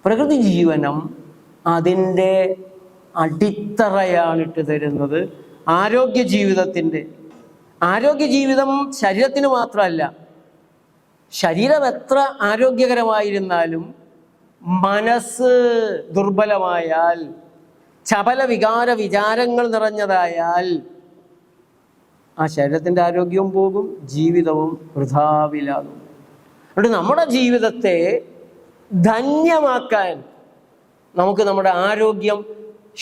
പ്രകൃതി ജീവനം അതിൻ്റെ അടിത്തറയാണിട്ട് തരുന്നത്. ആരോഗ്യ ജീവിതം ശരീരത്തിന് മാത്രമല്ല, ശരീരം എത്ര ആരോഗ്യകരമായിരുന്നാലും മനസ്സ് ദുർബലമായാൽ, ചപല വിചാരങ്ങൾ നിറഞ്ഞതായാൽ ആ ശരീരത്തിൻ്റെ ആരോഗ്യവും പോകും, ജീവിതവും വൃഥാവിലാകും. അതുകൊണ്ട് നമ്മുടെ ജീവിതത്തെ ധന്യമാക്കാൻ നമുക്ക് നമ്മുടെ ആരോഗ്യം,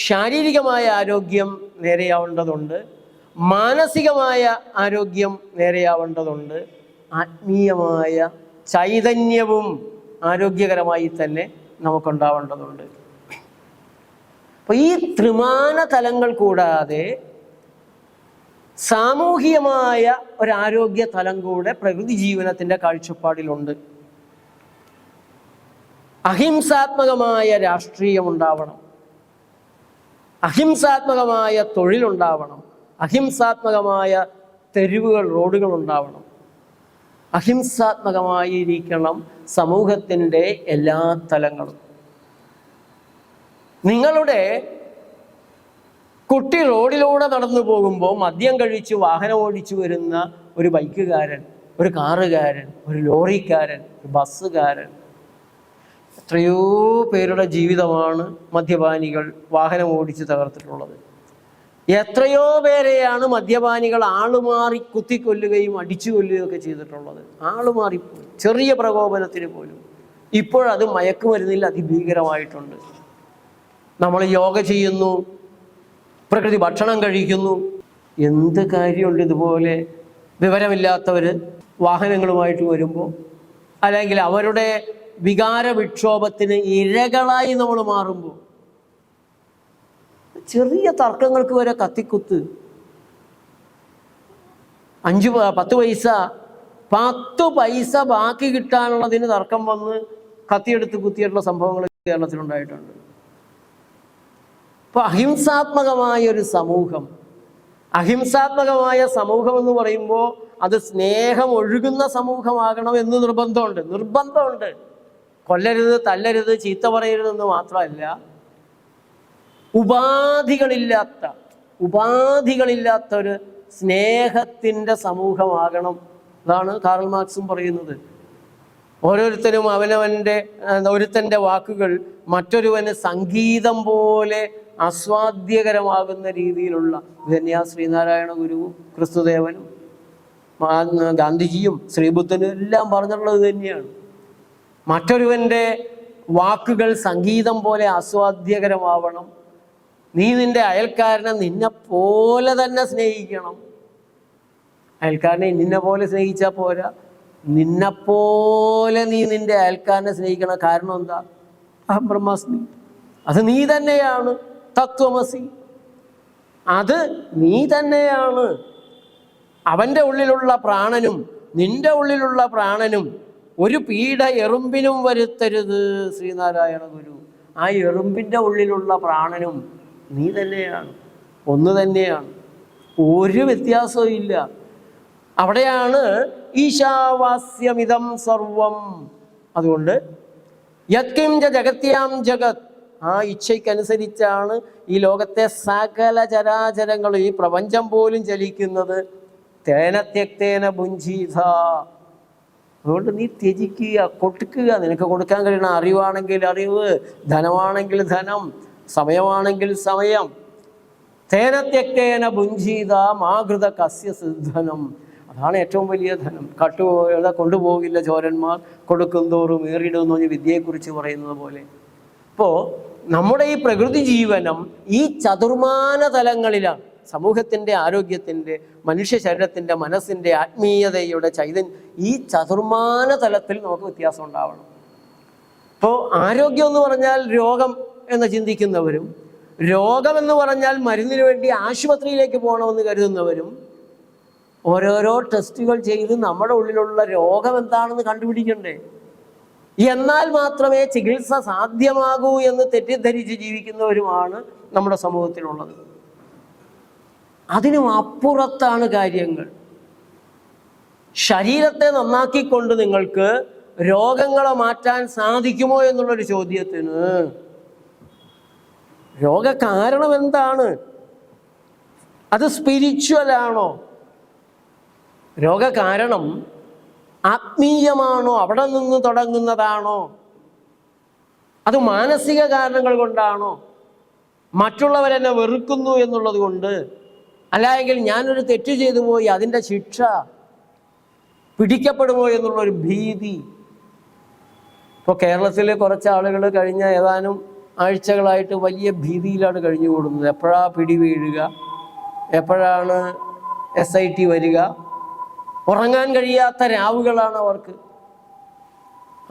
ശാരീരികമായ ആരോഗ്യം നേരെയാവേണ്ടതുണ്ട്, മാനസികമായ ആരോഗ്യം നേരെയാവേണ്ടതുണ്ട്, ആത്മീയമായ ചൈതന്യവും ആരോഗ്യകരമായി തന്നെ നമുക്കുണ്ടാവേണ്ടതുണ്ട്. അപ്പോൾ ഈ ത്രിമാന തലങ്ങൾ കൂടാതെ സാമൂഹികമായ ഒരാരോഗ്യ തലം കൂടെ പ്രകൃതി ജീവനത്തിൻ്റെ കാഴ്ചപ്പാടിലുണ്ട്. അഹിംസാത്മകമായ രാഷ്ട്രീയം ഉണ്ടാവണം, അഹിംസാത്മകമായ തൊഴിലുണ്ടാവണം, അഹിംസാത്മകമായ തെരുവുകൾ, റോഡുകൾ ഉണ്ടാവണം, അഹിംസാത്മകമായിരിക്കണം സമൂഹത്തിൻ്റെ എല്ലാ തലങ്ങളും. നിങ്ങളുടെ കുട്ടി റോഡിലൂടെ നടന്നു പോകുമ്പോൾ മദ്യം കഴിച്ച് വാഹനം ഓടിച്ചു വരുന്ന ഒരു ബൈക്കുകാരൻ, ഒരു കാറുകാരൻ, ഒരു ലോറിക്കാരൻ, ഒരു ബസ്സുകാരൻ, എത്രയോ പേരുടെ ജീവിതമാണ് മദ്യപാനികൾ വാഹനം ഓടിച്ച് തകർത്തിട്ടുള്ളത്. എത്രയോ പേരെയാണ് മദ്യപാനികൾ ആളുമാറി കുത്തിക്കൊല്ലുകയും അടിച്ചു കൊല്ലുകയും ഒക്കെ ചെയ്തിട്ടുള്ളത്. ആളുമാറിപ്പോയി, ചെറിയ പ്രകോപനത്തിന് പോലും. ഇപ്പോഴത് മയക്കുമരുന്നിൽ അതിഭീകരമായിട്ടുണ്ട്. നമ്മൾ യോഗ ചെയ്യുന്നു, പ്രകൃതി ഭക്ഷണം കഴിക്കുന്നു, എന്ത് കാര്യമുണ്ട് ഇതുപോലെ വിവരമില്ലാത്തവർ വാഹനങ്ങളുമായിട്ട് വരുമ്പോൾ, അല്ലെങ്കിൽ അവരുടെ വികാര വിക്ഷോഭത്തിന് ഇരകളായി നമ്മൾ മാറുമ്പോൾ, ചെറിയ തർക്കങ്ങൾക്ക് വരെ കത്തിക്കുത്ത്, 10 പൈസ ബാക്കി കിട്ടാനുള്ളതിന് തർക്കം വന്ന് കത്തിയെടുത്ത് കുത്തിയിട്ടുള്ള സംഭവങ്ങൾ കേരളത്തിലുണ്ടായിട്ടുണ്ട്. അപ്പോൾ അഹിംസാത്മകമായ ഒരു സമൂഹം, അഹിംസാത്മകമായ സമൂഹം എന്ന് പറയുമ്പോൾ അത് സ്നേഹം ഒഴുകുന്ന സമൂഹമാകണം എന്ന് നിർബന്ധമുണ്ട്. കൊല്ലരുത്, തല്ലരുത്, ചീത്ത പറയരുതെന്ന് മാത്രമല്ല, ഉപാധികളില്ലാത്ത ഒരു സ്നേഹത്തിൻ്റെ സമൂഹമാകണം. അതാണ് കാറൽ മാർക്സും പറയുന്നത്. ഓരോരുത്തരും ഒരുത്തൻ്റെ വാക്കുകൾ മറ്റൊരുവന് സംഗീതം പോലെ ആസ്വാദ്യകരമാകുന്ന രീതിയിലുള്ള, ഇതന്നെയാ ശ്രീനാരായണ ഗുരുവും ക്രിസ്തുദേവനും ഗാന്ധിജിയും ശ്രീബുദ്ധനും എല്ലാം പറഞ്ഞിട്ടുള്ളത് തന്നെയാണ്. മറ്റൊരുവൻ്റെ വാക്കുകൾ സംഗീതം പോലെ ആസ്വാദ്യകരമാവണം. നീ നിന്റെ അയൽക്കാരനെ നിന്നെ പോലെ തന്നെ സ്നേഹിക്കണം. അയൽക്കാരനെ നിന്നെ പോലെ സ്നേഹിച്ചാൽ പോരാ, നിന്നെപ്പോലെ നീ നിന്റെ അയൽക്കാരനെ സ്നേഹിക്കണം. കാരണം എന്താ? അഹം ബ്രഹ്മാസ്മി, അത് നീ തന്നെയാണ്. തത്വമസി, അത് നീ തന്നെയാണ്. അവൻ്റെ ഉള്ളിലുള്ള പ്രാണനും നിന്റെ ഉള്ളിലുള്ള പ്രാണനും ഒരു പീഡ എറുമ്പിനും വരുത്തരുത്. ശ്രീനാരായണ ഗുരു, ആ എറുമ്പിൻ്റെ ഉള്ളിലുള്ള പ്രാണനും നീ തന്നെയാണ്, ഒന്ന് തന്നെയാണ്, ഒരു വ്യത്യാസവും ഇല്ല. അവിടെയാണ് ഈശാവാസ്യമിതം സർവം. അതുകൊണ്ട് യത്കിം ജഗത്യാം ജഗത്, ആ ഇച്ഛയ്ക്കനുസരിച്ചാണ് ഈ ലോകത്തെ സകല ചരാചരങ്ങളും, ഈ പ്രപഞ്ചം പോലും ചലിക്കുന്നത്. തേന ത്യക്തേന ഭുഞ്ജീത. അതുകൊണ്ട് നീ ത്യജിക്കുക, കൊടുക്കുക. നിനക്ക് കൊടുക്കാൻ കഴിയണ അറിവാണെങ്കിൽ അറിവ്, ധനമാണെങ്കിൽ ധനം, സമയമാണെങ്കിൽ സമയം. തേന ത്യക്തേന ഭുഞ്ജീത മാകൃത കസ്യ സിദ്ധനം. അതാണ് ഏറ്റവും വലിയ ധനം. കൊണ്ടുപോകില്ല ചോരന്മാർ, കൊടുക്കും തോറും ഏറിയിടുമെന്ന് പറഞ്ഞ് വിദ്യയെക്കുറിച്ച് പറയുന്നത് പോലെ. അപ്പോൾ നമ്മുടെ ഈ പ്രകൃതി ജീവനം ഈ ചതുർമാന തലങ്ങളിലാണ്. സമൂഹത്തിൻ്റെ, ആരോഗ്യത്തിൻ്റെ, മനുഷ്യ ശരീരത്തിൻ്റെ, മനസ്സിൻ്റെ, ആത്മീയതയുടെ ചൈതന്യം, ഈ ചതുർമാന തലത്തിൽ നമുക്ക് വ്യത്യാസം ഉണ്ടാവണം. ഇപ്പോൾ ആരോഗ്യം എന്ന് പറഞ്ഞാൽ രോഗം എന്ന് ചിന്തിക്കുന്നവരും, രോഗമെന്ന് പറഞ്ഞാൽ മരുന്നിന് വേണ്ടി ആശുപത്രിയിലേക്ക് പോകണമെന്ന് കരുതുന്നവരും ഓരോരോ ടെസ്റ്റുകൾ ചെയ്ത് നമ്മുടെ ഉള്ളിലുള്ള രോഗം എന്താണെന്ന് കണ്ടുപിടിക്കണ്ടേ? എന്നാൽ മാത്രമേ ചികിത്സ സാധ്യമാകൂ എന്ന് തെറ്റിദ്ധരിച്ച് ജീവിക്കുന്നവരുമാണ് നമ്മുടെ സമൂഹത്തിലുള്ളത്. അതിനും അപ്പുറത്താണ് കാര്യങ്ങൾ. ശരീരത്തെ നന്നാക്കിക്കൊണ്ട് നിങ്ങൾക്ക് രോഗങ്ങളെ മാറ്റാൻ സാധിക്കുമോ എന്നുള്ളൊരു ചോദ്യത്തിന് രോഗകാരണം എന്താണ്? അത് സ്പിരിച്വൽ ആണോ? രോഗകാരണം ആത്മീയമാണോ? അവിടെ നിന്ന് തുടങ്ങുന്നതാണോ? അത് മാനസിക കാരണങ്ങൾ കൊണ്ടാണോ? മറ്റുള്ളവരെന്നെ വെറുക്കുന്നു എന്നുള്ളത് കൊണ്ട്, അല്ലായെങ്കിൽ ഞാനൊരു തെറ്റ് ചെയ്തു പോയി അതിൻ്റെ ശിക്ഷ പിടിക്കപ്പെടുമോ എന്നുള്ളൊരു ഭീതി. ഇപ്പോൾ കേരളത്തിലെ കുറച്ച് ആളുകൾ കഴിഞ്ഞ ഏതാനും ആഴ്ചകളായിട്ട് വലിയ ഭീതിയിലാണ് കഴിഞ്ഞുകൂടുന്നത്. എപ്പോഴാണ് പിടി വീഴുക, എപ്പോഴാണ് SIT വരിക, ഉറങ്ങാൻ കഴിയാത്ത രാവുകളാണ് അവർക്ക്.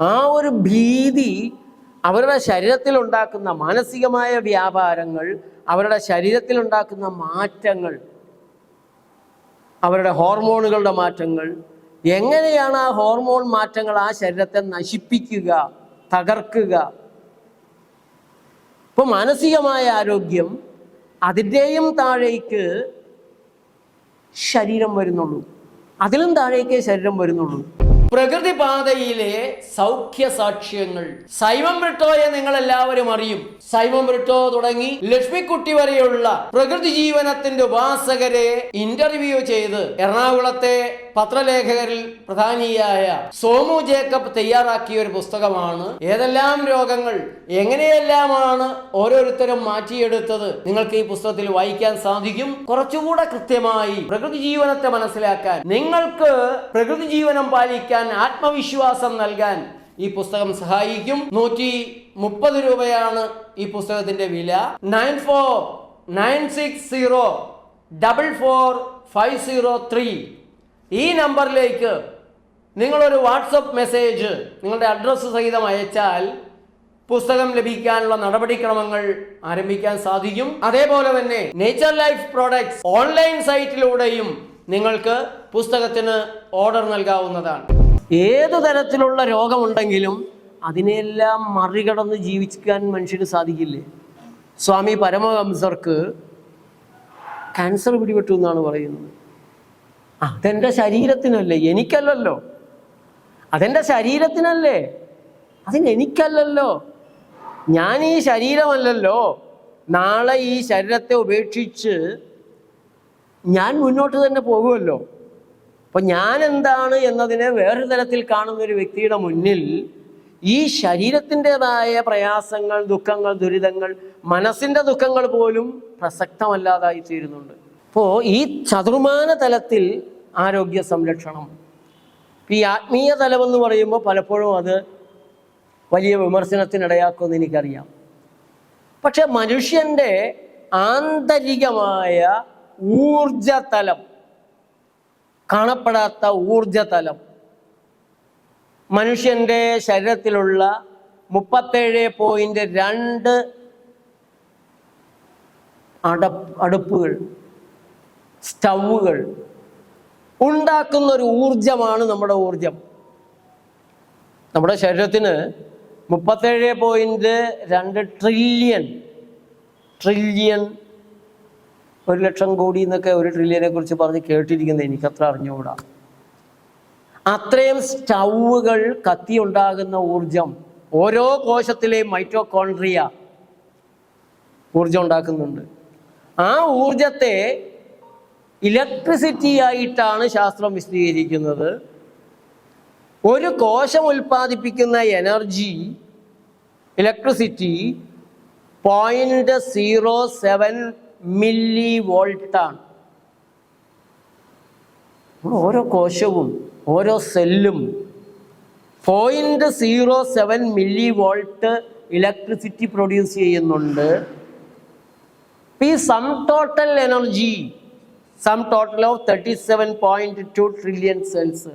ആ ഒരു ഭീതി അവരുടെ ശരീരത്തിലുണ്ടാക്കുന്ന മാനസികമായ വ്യാപാരങ്ങൾ, അവരുടെ ശരീരത്തിലുണ്ടാക്കുന്ന മാറ്റങ്ങൾ, അവരുടെ ഹോർമോണുകളുടെ മാറ്റങ്ങൾ, എങ്ങനെയാണ് ആ ഹോർമോൺ മാറ്റങ്ങൾ ആ ശരീരത്തെ നശിപ്പിക്കുക, തകർക്കുക. ഇപ്പൊ മാനസികമായ ആരോഗ്യം, അതിൻ്റെയും താഴേക്ക് ശരീരം വരുന്നുള്ളൂ, അതിലും താഴേക്ക് ശരീരം വരുന്നുള്ളൂ. പ്രകൃതിപാതയിലെ സൗഖ്യ സാക്ഷ്യങ്ങൾ. സൈമൺ ബ്രിട്ടോയെ നിങ്ങൾ എല്ലാവരും അറിയും. സൈമൺ ബ്രിട്ടോ തുടങ്ങി ലക്ഷ്മിക്കുട്ടി വരെയുള്ള പ്രകൃതി ജീവനത്തിന്റെ ഉപാസകരെ ഇന്റർവ്യൂ ചെയ്ത് എറണാകുളത്തെ പത്രലേഖകരിൽ പ്രധാനിയായ സോമു ജേക്കബ് തയ്യാറാക്കിയ ഒരു പുസ്തകമാണ്. ഏതെല്ലാം രോഗങ്ങൾ എങ്ങനെയെല്ലാമാണ് ഓരോരുത്തരും മാറ്റിയെടുത്തത് നിങ്ങൾക്ക് ഈ പുസ്തകത്തിൽ വായിക്കാൻ സാധിക്കും. കുറച്ചുകൂടെ കൃത്യമായി പ്രകൃതി ജീവനത്തെ മനസ്സിലാക്കാൻ, നിങ്ങൾക്ക് പ്രകൃതി ജീവനം പാലിക്കാൻ ആത്മവിശ്വാസം നൽകാൻ ഈ പുസ്തകം സഹായിക്കും. 130 രൂപയാണ് ഈ പുസ്തകത്തിന്റെ വില. 9496044503 ഈ നമ്പറിലേക്ക് നിങ്ങളൊരു വാട്സപ്പ് മെസ്സേജ് നിങ്ങളുടെ അഡ്രസ്സ് സഹിതം അയച്ചാൽ പുസ്തകം ലഭിക്കാനുള്ള നടപടിക്രമങ്ങൾ ആരംഭിക്കാൻ സാധിക്കും. അതേപോലെ തന്നെ നേച്ചർ ലൈഫ് പ്രോഡക്ട്സ് ഓൺലൈൻ സൈറ്റിലൂടെയും നിങ്ങൾക്ക് പുസ്തകത്തിന് ഓർഡർ നൽകാവുന്നതാണ്. ഏതു തരത്തിലുള്ള രോഗമുണ്ടെങ്കിലും അതിനെല്ലാം മറികടന്ന് ജീവിക്കാൻ മനുഷ്യന് സാധിക്കില്ലേ? സ്വാമി പരമഹംസർക്ക് ക്യാൻസർ പിടിപെട്ടു എന്നാണ് പറയുന്നത്. അതെൻ്റെ ശരീരത്തിനല്ലേ, എനിക്കല്ലല്ലോ. അതെൻ്റെ ശരീരത്തിനല്ലേ, അതിനെനിക്കല്ലല്ലോ. ഞാൻ ഈ ശരീരമല്ലല്ലോ. നാളെ ഈ ശരീരത്തെ ഉപേക്ഷിച്ച് ഞാൻ മുന്നോട്ട് തന്നെ പോകുമല്ലോ. അപ്പം ഞാൻ എന്താണ് എന്നതിനെ വേറൊരു തരത്തിൽ കാണുന്ന ഒരു വ്യക്തിയുടെ മുന്നിൽ ഈ ശരീരത്തിൻ്റെതായ പ്രയാസങ്ങൾ, ദുഃഖങ്ങൾ, ദുരിതങ്ങൾ, മനസ്സിൻ്റെ ദുഃഖങ്ങൾ പോലും പ്രസക്തമല്ലാതായി തീരുന്നുണ്ട്. അപ്പോൾ ഈ ചതുർമാന തലത്തിൽ ആരോഗ്യ സംരക്ഷണം, ഈ ആത്മീയ തലമെന്ന് പറയുമ്പോൾ പലപ്പോഴും അത് വലിയ വിമർശനത്തിനിടയാക്കുമെന്ന് എനിക്കറിയാം. പക്ഷെ മനുഷ്യൻ്റെ ആന്തരികമായ ഊർജതലം, കാണപ്പെടാത്ത ഊർജതലം, മനുഷ്യൻ്റെ ശരീരത്തിലുള്ള 37.2 അടുപ്പുകൾ, സ്റ്റൗകൾ ഉണ്ടാക്കുന്ന ഒരു ഊർജമാണ് നമ്മുടെ ഊർജം. നമ്മുടെ ശരീരത്തിന് 37.2 ട്രില്യൺ 1 ലക്ഷം കോടി എന്നൊക്കെ ഒരു ട്രില്യനെ കുറിച്ച് പറഞ്ഞ് കേട്ടിരിക്കുന്നത് എനിക്കത്ര അറിഞ്ഞുകൂടാ. അത്രയും സ്റ്റൗകൾ കത്തിയുണ്ടാകുന്ന ഊർജം ഓരോ കോശത്തിലെയും മൈറ്റോകോൺട്രിയ ഊർജം ഉണ്ടാക്കുന്നുണ്ട്. ആ ഊർജത്തെ ഇലക്ട്രിസിറ്റി ആയിട്ടാണ് ശാസ്ത്രം വിശദീകരിക്കുന്നത്. ഒരു കോശം ഉൽപ്പാദിപ്പിക്കുന്ന എനർജി, ഇലക്ട്രിസിറ്റി 0.07 മില്ലി വോൾട്ടാണ്. ഓരോ കോശവും ഓരോ സെല്ലും 0.07 മില്ലി വോൾട്ട് ഇലക്ട്രിസിറ്റി പ്രൊഡ്യൂസ് ചെയ്യുന്നുണ്ട്. ഈ sum total energy, sum total of 37.2 trillion cells,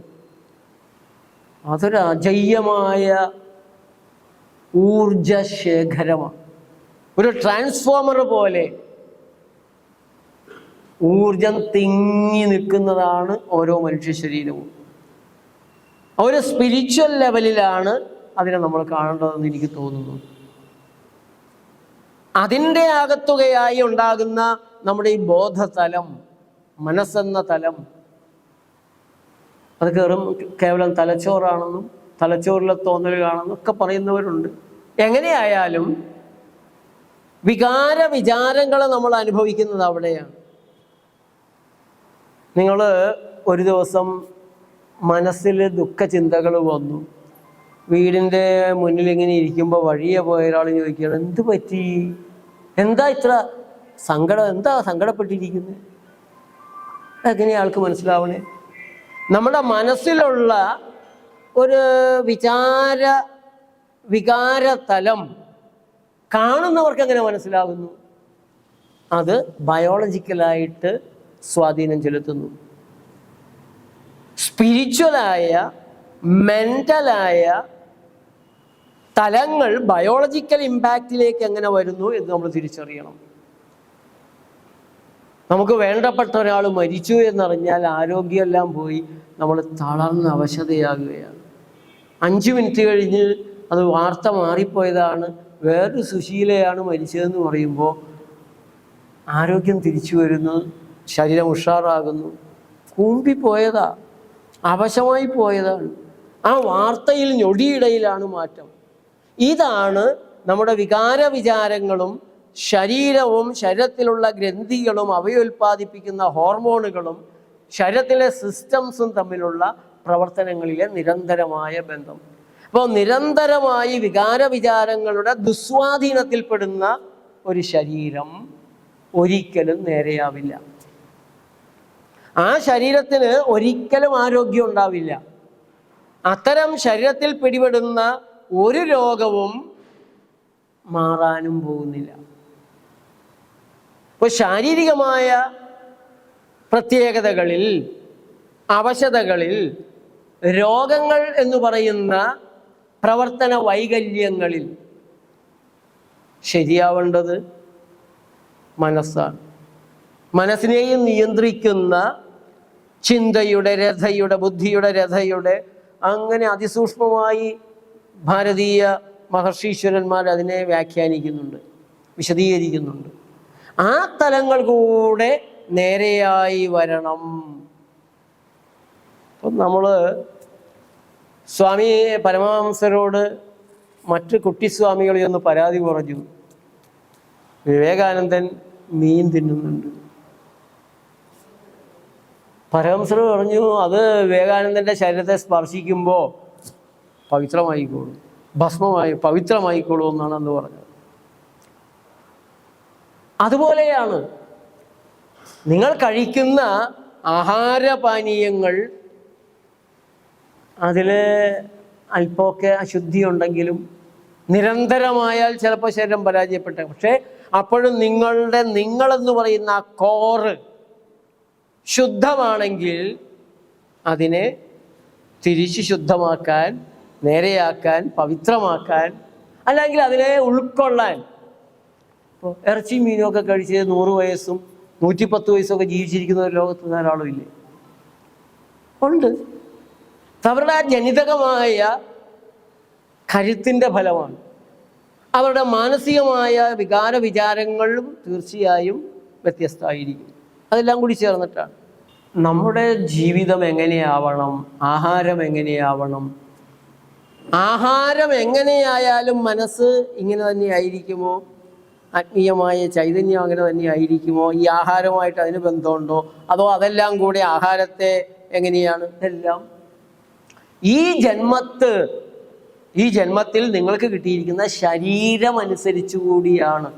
അതൊരു അജയ്യമായ ഊർജശേഖരമാണ്. ഒരു ട്രാൻസ്ഫോമർ പോലെ ഊർജം തിങ്ങി നിൽക്കുന്നതാണ് ഓരോ മനുഷ്യ ശരീരവും. ഒരു സ്പിരിച്വൽ ലെവലിലാണ് അതിനെ നമ്മൾ കാണേണ്ടതെന്ന് എനിക്ക് തോന്നുന്നു. അതിൻ്റെ ആകത്തുകയായി ഉണ്ടാകുന്ന നമ്മുടെ ഈ ബോധതലം, മനസ്സെന്ന തലം, അത് കേവലം തലച്ചോറാണെന്നും തലച്ചോറിലെ തോന്നൽ കാണുന്നൊക്കെ പറയുന്നവരുണ്ട്. എങ്ങനെയായാലും വികാര വിചാരങ്ങൾ നമ്മൾ അനുഭവിക്കുന്നത് അവിടെയാണ്. നിങ്ങൾ ഒരു ദിവസം മനസ്സിൽ ദുഃഖചിന്തകൾ വന്നു, വീടിൻ്റെ മുന്നിൽ ഇങ്ങനെ ഇരിക്കുമ്പോൾ വഴിയെ പോയ ഒരാൾ ചോദിക്കുകയാണ്, എന്ത് പറ്റി, എന്താ ഇത്ര സങ്കടം, എന്താ സങ്കടപ്പെട്ടിരിക്കുന്നത്? എങ്ങനെയാ ആൾക്ക് മനസ്സിലാവണേ? നമ്മുടെ മനസ്സിലുള്ള ഒരു വികാരതലം കാണുന്നവർക്ക് എങ്ങനെ മനസ്സിലാകുന്നു? അത് ബയോളജിക്കലായിട്ട് സ്വാധീനം ചെലുത്തുന്നു. സ്പിരിച്വലായ മെൻ്റലായ തലങ്ങൾ ബയോളജിക്കൽ ഇമ്പാക്റ്റിലേക്ക് എങ്ങനെ വരുന്നു എന്ന് നമ്മൾ തിരിച്ചറിയണം. നമുക്ക് വേണ്ടപ്പെട്ട ഒരാൾ മരിച്ചു എന്നറിഞ്ഞാൽ ആരോഗ്യമെല്ലാം പോയി നമ്മൾ തളർന്ന് അവശതയാകുകയാണ്. 5 മിനിറ്റ് കഴിഞ്ഞ് അത് വാർത്ത മാറിപ്പോയതാണ്, വേറൊരു സുശീലയാണ് മരിച്ചതെന്ന് പറയുമ്പോൾ ആരോഗ്യം തിരിച്ചു വരുന്നു, ശരീരം ഉഷാറാകുന്നു. കൂമ്പിപ്പോയതാ, അവശമായി പോയതാണ്. ആ വാർത്തയിൽ ഞൊടിയിടയിലാണ് മാറ്റം. ഇതാണ് നമ്മുടെ വികാര വിചാരങ്ങളും ശരീരവും ശരീരത്തിലുള്ള ഗ്രന്ഥികളും അവയുൽപ്പാദിപ്പിക്കുന്ന ഹോർമോണുകളും ശരീരത്തിലെ സിസ്റ്റംസും തമ്മിലുള്ള പ്രവർത്തനങ്ങളിലെ നിരന്തരമായ ബന്ധം. അപ്പോൾ നിരന്തരമായി വികാര വിചാരങ്ങളുടെ ദുസ്വാധീനത്തിൽപ്പെടുന്ന ഒരു ശരീരം ഒരിക്കലും നേരെയാവില്ല. ആ ശരീരത്തിന് ഒരിക്കലും ആരോഗ്യം ഉണ്ടാവില്ല. അത്തരം ശരീരത്തിൽ പിടിപെടുന്ന ഒരു രോഗവും മാറാനും പോകുന്നില്ല. അപ്പോൾ ശാരീരികമായ പ്രത്യേകതകളിൽ, അവശതകളിൽ, രോഗങ്ങൾ എന്ന് പറയുന്ന പ്രവർത്തന വൈകല്യങ്ങളിൽ ശരിയാവേണ്ടത് മനസ്സാണ്. മനസ്സിനെയും നിയന്ത്രിക്കുന്ന ചിന്തയുടെ, രഥയുടെ, ബുദ്ധിയുടെ, രഥയുടെ, അങ്ങനെ അതിസൂക്ഷ്മമായി ഭാരതീയ മഹർഷീശ്വരന്മാർ അതിനെ വ്യാഖ്യാനിക്കുന്നുണ്ട്, വിശദീകരിക്കുന്നുണ്ട്. ആ തലങ്ങൾ കൂടെ നേരെയായി വരണം. അപ്പം നമ്മൾ സ്വാമി പരമഹംസരോട് മറ്റ് കുട്ടിസ്വാമികളിൽ ഒന്ന് പരാതി പറഞ്ഞു, വിവേകാനന്ദൻ മീൻ തിന്നുന്നുണ്ട്. പരമഹംസർ പറഞ്ഞു, അത് വിവേകാനന്ദൻ്റെ ശരീരത്തെ സ്പർശിക്കുമ്പോൾ പവിത്രമായിക്കോളും, പവിത്രമായിക്കോളും എന്നാണ് അന്ന് പറഞ്ഞത്. അതുപോലെയാണ് നിങ്ങൾ കഴിക്കുന്ന ആഹാരപാനീയങ്ങൾ, അതിൽ അല്പമൊക്കെ അശുദ്ധി ഉണ്ടെങ്കിലും നിരന്തരമായാൽ ചിലപ്പോൾ ശരീരം പരാജയപ്പെട്ട, പക്ഷേ അപ്പോഴും നിങ്ങളെന്ന് പറയുന്ന ആ കോറ് ശുദ്ധമാണെങ്കിൽ അതിനെ തിരിച്ച് ശുദ്ധമാക്കാൻ, നേരെയാക്കാൻ, പവിത്രമാക്കാൻ, അല്ലെങ്കിൽ അതിനെ ഉൾക്കൊള്ളാൻ. ഇപ്പോൾ ഇറച്ചി മീനുമൊക്കെ കഴിച്ച് 100 വയസ്സും 110 വയസ്സൊക്കെ ജീവിച്ചിരിക്കുന്ന ഒരു ലോകത്ത് ധാരാളം ഇല്ലേ? ഉണ്ട്. അവരുടെ ആ ജനിതകമായ കരുത്തിൻ്റെ ഫലമാണ്. അവരുടെ മാനസികമായ വികാര വിചാരങ്ങളും തീർച്ചയായും വ്യത്യസ്തമായിരിക്കും. അതെല്ലാം കൂടി ചേർന്നിട്ടാണ്. നമ്മുടെ ജീവിതം എങ്ങനെയാവണം, ആഹാരം എങ്ങനെയാവണം, ആഹാരം എങ്ങനെയായാലും മനസ്സ് ഇങ്ങനെ തന്നെ ആയിരിക്കുമോ, ആത്മീയമായ ചൈതന്യം അങ്ങനെ തന്നെ ആയിരിക്കുമോ, ഈ ആഹാരമായിട്ട് അതിന് ബന്ധമുണ്ടോ, അതോ അതെല്ലാം കൂടെ ആഹാരത്തെ എങ്ങനെയാണ്? എല്ലാം ഈ ജന്മത്തിൽ നിങ്ങൾക്ക് കിട്ടിയിരിക്കുന്ന ശരീരം അനുസരിച്ചു കൂടിയാണ്.